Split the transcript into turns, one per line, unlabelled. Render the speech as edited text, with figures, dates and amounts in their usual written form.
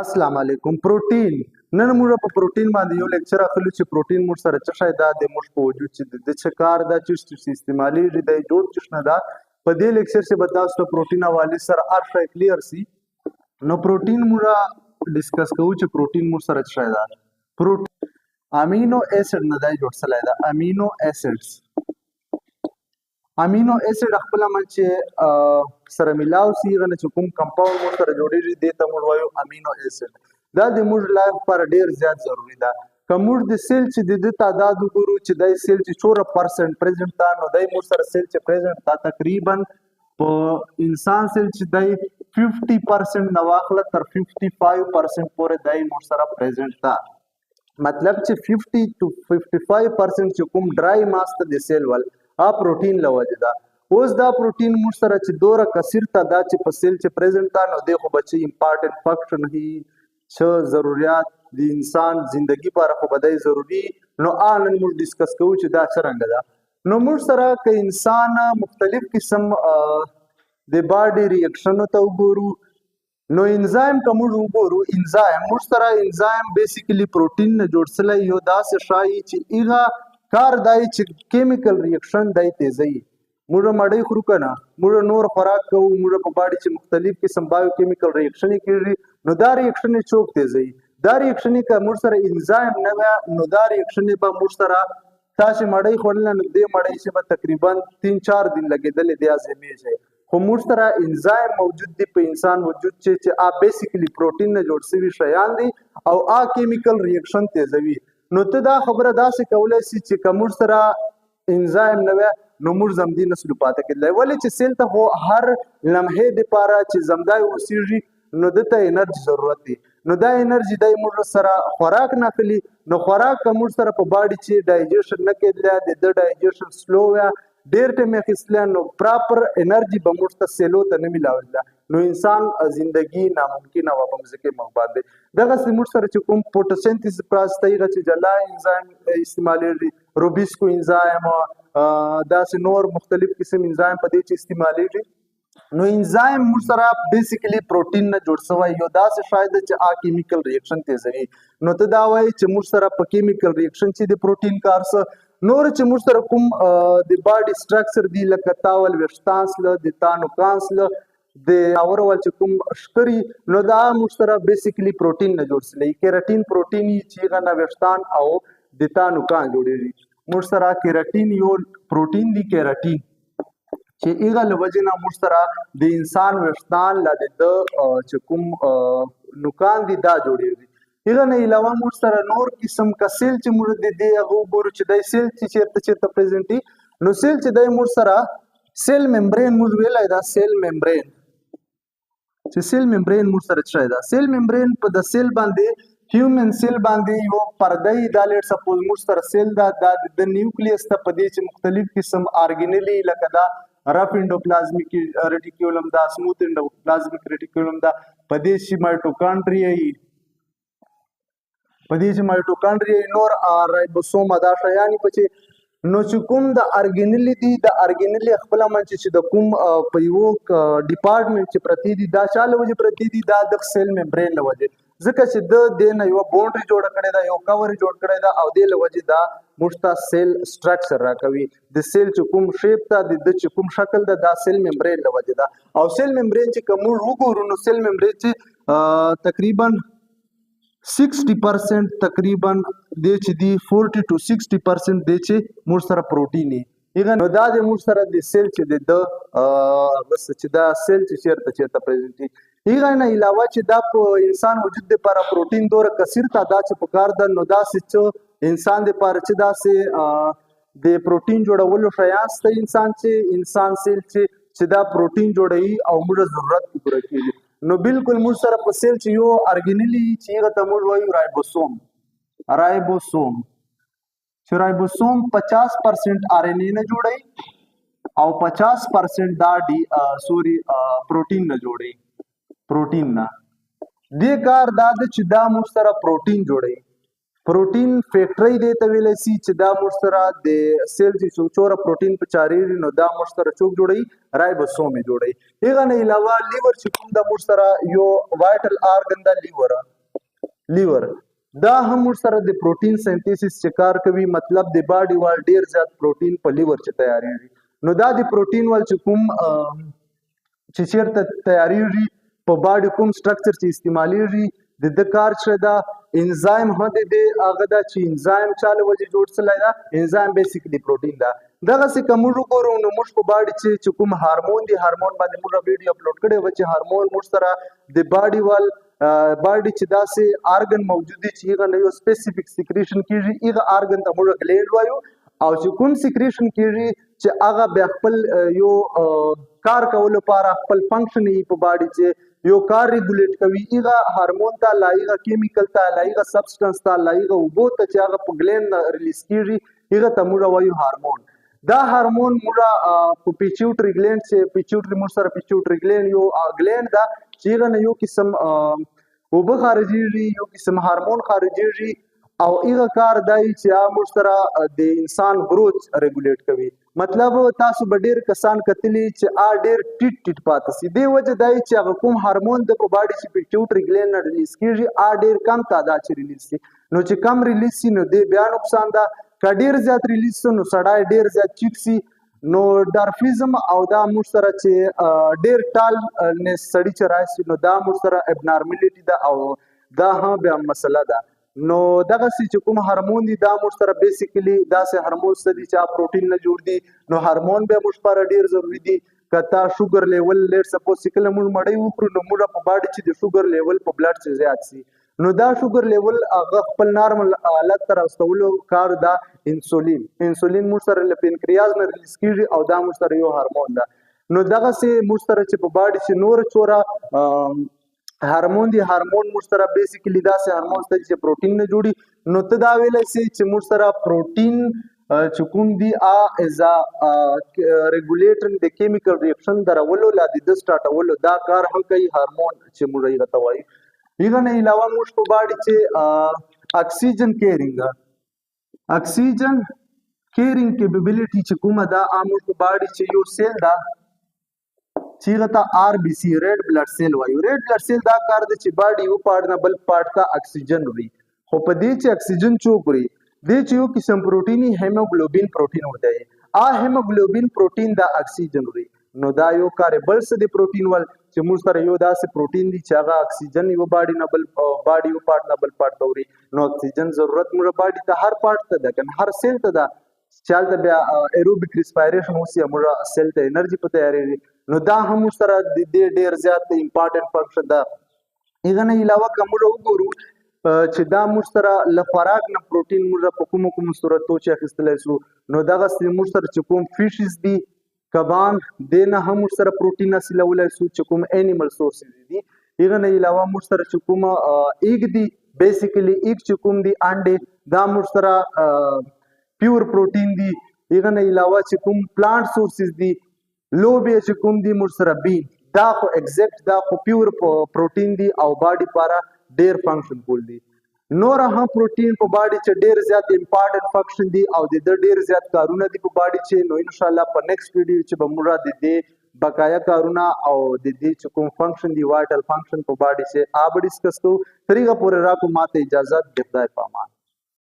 السلام علیکم. پروټین نن موږ په پروټین باندې یو لیکچر اخلو چې پروټین موږ سره څه شی دا د موږ په وجود چې د څه کار دا چې استعمالي دی جوړ چې نه دا په دې لیکچر کې به تاسو ته پروټین حواله سره هر شی کلیر سي. نو پروټین موږ ډیسکس کوو چې پروټین موږ سره څه شی دا پروټین امینو اسید نه دی جوړ سلای دا امینو اسیدز امینو اسید خپل من چې سره ملاو سی غنه چې کوم کمپاوند مو سره جوړیږي د ته موږ وایو امینو اسید. دا د موږ لایف پر ډیر زیات ضروری ده. کوم د سیل چې د تعداد وګورو چې د سیل چې 4% پریزنٹ تا نو د موږ سره سیل چې پریزنٹ تا تقریبا په انسان سیل چې د 50% نو واخله تر 55% پورې د موږ سره پریزنٹ تا. مطلب چې 50 to 55% چې کوم ډرای ماس ته د سیل ول پروټین لوجه ده. اوس دا پروټین موږ سره چې دوره کثیر تعداد چې په سیل چې پریزنٹ تا نو د خو بچي امپورټنت فنکشن هي چې ضرورت د انسان زندگی لپاره خو بدای ضروری نو نن موږ ډیسکس کوو چې دا څنګه ده. نو موږ سره ک انسان مختلف قسم د باډي ریاکشن ته وګورو. نو انزایم کوم وګورو انزایم موږ سره انزایم بیسیکلی پروټین نه جوړ سلای یو داسې شای چې ایغه کار دای چې کیمیکل ریاکشن دای تیزی موږ مړی خورو کنه موږ نور خوراک کوو موږ په باډي چې مختلف قسم بایو کیمیکل ریاکشن کیږي نو دا ریاکشن چوک تیزی دا ریاکشن کا موږ سره انزایم نه نو دا ریاکشن به موږ سره تاسو مړی خورل نو دې مړی چې تقریبا 3-4 دن لګیدل دی ازمه شي خو موږ سره انزایم موجود دی په انسان وجود چې بیسیکلی پروټین نه جوړ شوی شیان دي او کیمیکل ریاکشن تیزوي. نو ته دا خبره داسې کولای شي چې کوم سره انزایم نه نو موږ زمدي نسلو پاتې کېدل ولې چې سیل ته هو هر لمحه د پاره چې زمدای وسیږي نو دته انرژي ضرورت دي. نو دا انرژي د موږ سره خوراک نه کلی نو خوراک کوم سره په باډي چې ډایجیشن نه کېدل د ډایجیشن سلو یا ډیر ټیم اخیستل نو پراپر انرژي به موږ ته سیلو ته نه ملاوي نو انسان زندگی ناممکن او په مزه مقبال دي. دغه موږ سره چې کوم فوټوسنتیز پروسس تیغه چې جلا انزایم استعمالي روبیسکو انزایم داسې نور مختلف قسم انزایم په دې چې استعمالي نو انزایم موږ سره بیسیکلی پروټین نه جوړ شوی یو داسې شاید چې کیمیکل ریاکشن تیزوي. نو ته دا وایي چې موږ سره په کیمیکل ریاکشن چې د پروټین کارس نور چې موږ سره کوم د باډي سټرکچر دی لکه تاول وشتانس له د تانو کانسل د اورول چې کوم شکري نو دا موږ سره بیسیکلی پروټین نه جوړ شوی. کیراټین پروټین چې غنا وشتان او د تانو کان جوړیږي. موږ سره کیراټین یو پروټین دی کیراټین چې ایغه لوجنه موږ سره د انسان وشتان لا د چې کوم نوکان دي دا جوړیږي. ایغه نه علاوه موږ سره نور قسم کسل چې موږ د دې هغه ګورو چې د سیل چې چیرته پریزنټي نو سیل چې د موږ سره سیل ممبرین موږ ویلای دا سیل ممبرین چې سیل ممبرین موږ سره چای دا سیل ممبرین په د سیل باندې هیومن سیل باندې یو پردای د لیټ سپوز موږ سره سیل دا د نیوکلیس ته په دې چې مختلف قسم ارګینلی لکه دا رف انډوپلازمیک ریټیکولم دا سموث انډوپلازمیک ریټیکولم دا په دې چې مایټوکانډریا په دې چې مایټوکانډریا نور رایبوسوم دا شیان پچې نو چې کوم د ارګینلی دی د ارګینلی خپل من چې د کوم په یو ډپارټمنټ چې پرتی دی دا چاله وجه پرتی دی دا د سیل ممبرین لوجه ځکه چې د دې یو باونډري جوړ کړی دا یو کور جوړ کړی دا او د لوجه دا مشتا سیل سټرکچر راکوي د سیل چې کوم شیپ ته د چې کوم شکل دا سیل ممبرین لوجه دا او سیل ممبرین چې کوم وګورو نو سیل ممبرین چې تقریبا 60% تقریبا د چې دی 40 to 60% د چې موږ سره پروټین ایغه نو دا د موږ سره د سیل چې د بس چې دا سیل چې چیرته پریزنټي ایغه نه علاوه چې دا په انسان وجود لپاره پروټین دوره کثیر تعداد چې پکار ده نو دا چې انسان لپاره چې دا سه د پروټین جوړولو شیاست انسان سیل چې دا پروټین جوړي او موږ ضرورت پوره کوي. نو بالکل موږ سره په سیل چې یو ارګینلی چې هغه ته موږ وایو رایبوسوم چې رایبوسوم 50% آر ان اے نه جوړي او 50% دا پروټین نه جوړي پروټین نه دې کار دا چې دا موږ سره پروټین جوړي پروټین فیکټری دی ته ویلی سي چې دا موږ سره د سیل چې چوره پروټین په چاریږي نو دا موږ سره څوک جوړوي رایبوسوم یې جوړوي. هغه نه علاوه لیور چې کوم دا موږ سره یو وایټل آرګن دا لیور دا هم موږ سره د پروټین سنتیسس چې کار کوي، مطلب د باډي وال ډیر زیات پروټین په لیور چې تیاریږي. نو دا د پروټین وال چې کوم چې چیرته تیاریږي په باډي کوم سټرکچر چې استعمالیږي د کار چې دا انزایم هم د هغه دا چې انزایم چاله وجه جوړ شوی دا انزایم بیسیکلی پروټین دا. دغسې که موږ وګورو نو موږ په باډي چې کوم هارمون دی، هارمون باندې موږ ویډیو اپلوډ کړی و چې هارمون موږ سره د باډي وال باډي چې داسې آرګن موجود دي چې هغه نه یو سپیسیفیک سیکریشن کیږي، هغه آرګن ته موږ ګلینډ وایو، او چې کوم سیکریشن کیږي چې هغه بیا خپل یو کار کولو لپاره خپل فنکشن یې په باډي چې یو کار ریګولیټ کوي، هغه هارمون ته لایغه کیمیکل ته لایغه سبسټنس ته لایغه اوبو ته چې هغه په ګلینډ ریلیز کیږي هغه ته موږ وایو هارمون. دا هارمون موږ په پیچوټري ګلینډ چې پیچوټري موږ سره پیچوټري ګلینډ یو ګلینډ دا چې هغه نه یو قسم اوبه خارجېږي، یو قسم هارمون خارجېږي، او هغه کار دی چې هغه موږ سره د انسان گروث ریګولیټ کوي. مطلب تاسو به ډېر کسان کتلي چې ډېر ټیټ ټیټ پاتې سي، دې وجه دی چې هغه کوم هارمون د په باډي چې پیچوټري ګلینډ نه ریلیز کېږي ډېر کم تعداد چې ریلیز سي. نو چې کم ریلیز سي نو دې بیا نقصان ده، که ډېر زیات ریلیز سي نو سړی ډېر زیات چیک سي. نو ډارفیزم او دا موږ سره چې ډېر ټال نس سړي چې راشي نو دا موږ سره ابنارملیټي ده او دا هم بیا مسله ده. نو دغسې چې کوم هارمون دي دا موږ سره بیسیکلی داسې هارمون څه دي چې پروټین نه جوړ دي، نو هارمون بیا موږ لپاره ډېر ضروري دي. که تا شوګر لیول لیټ سپوز چې کله موږ مړۍ وخورو نو موږ په باډي چې د شوګر لیول په بلډ کې زیات سي، نو دا شوګر لیول هغه خپل نارمل حالت ته راوستلو کار دا انسولین موږ سره له پنکریاز نه ریلیز کېږي او دا موږ سره یو هارمون ده. نو دغسې موږ سره چې په باډي چې نور چوره هارمون دي، هارمون موږ سره بیسیکلی داسې هارمون شته چې پروټین نه جوړي. نو ته دا ویلی سي چې موږ سره پروټین چې کوم دي از ریګولیټر د کیمیکل ریاکشن درولو لا د ده سټارټولو دا کار هم کوي هارمون چې موږ هغه ته وایو. هغه نه علاوه موږ په باډي چې اکسیجن کیرینګ کیپبلیټي چې کومه ده موږ په باډي چې یو سیل ده چې هغه ته RBC ریډ بلډ سیل وایو. ریډ بلډ سیل دا کار دی چې باډي یو پارټ نه بل پارټ ته اکسیجن وړي، خو په دې چې اکسیجن څوک وړي دې چې یو قسم پروټین هیموګلوبین پروټین ہوتا ہے، هیموګلوبین پروټین دا اکسیجن وړي. نو دا یو کاربل څه دی پروټین ول چې موږ سره یو داسې پروټین دی چې هغه اکسیجن یو باډي نه بل باډي یو پارټ نه بل پارټ ته وړي. نو اکسیجن ضرورت موږ باډي ته هر پارټ ته ده، کنه هر سیل ته ده، چالته بیا ایروبیک ریسپایریشن اوسي موږ سیل ته انرژي په تیارېږي. نو دا هم سره د دې ډېر زیات امپارټنٹ فنکشن ده. هغه نه علاوه که موږ وګورو چې دا موږ سره له خوراک نه پروټین موږ په کومو صورتو چې اخیستلی سو، نو دغسې موږ سره چې کوم فیشز دي، کبان، دې نه هم موږ سره پروټین حاصلولی سو چې کوم انیمل سورسز دي. هغه نه علاوه موږ سره چې کوم ایګ دي، بیسیکلی ایګ چې کوم دي انډې دا موږ سره پیور پروټین دي. هغه نه علاوه چې کوم پلانټ سورسز دي، لوبیا چې کوم دي موږ سره بین، دا خو ایگزیکټ دا خو پیور پروټین دي او باډي لپاره ډېر فنکشن کول دي. نور هم پروټین په باډي چې ډېر زیات امپارټنٹ فنکشن دي او د ده ډېر زیات کارونه دي په باډي چې نو انشاءالله په نیکسټ ویډیو چې به موږ د دې بقایا کارونه او د دې چې کوم فنکشن دي وایټل فنکشن په باډي چې به ډسکس کوو. تر هغه پورې راکړو ماته اجازت، د خدای په امان.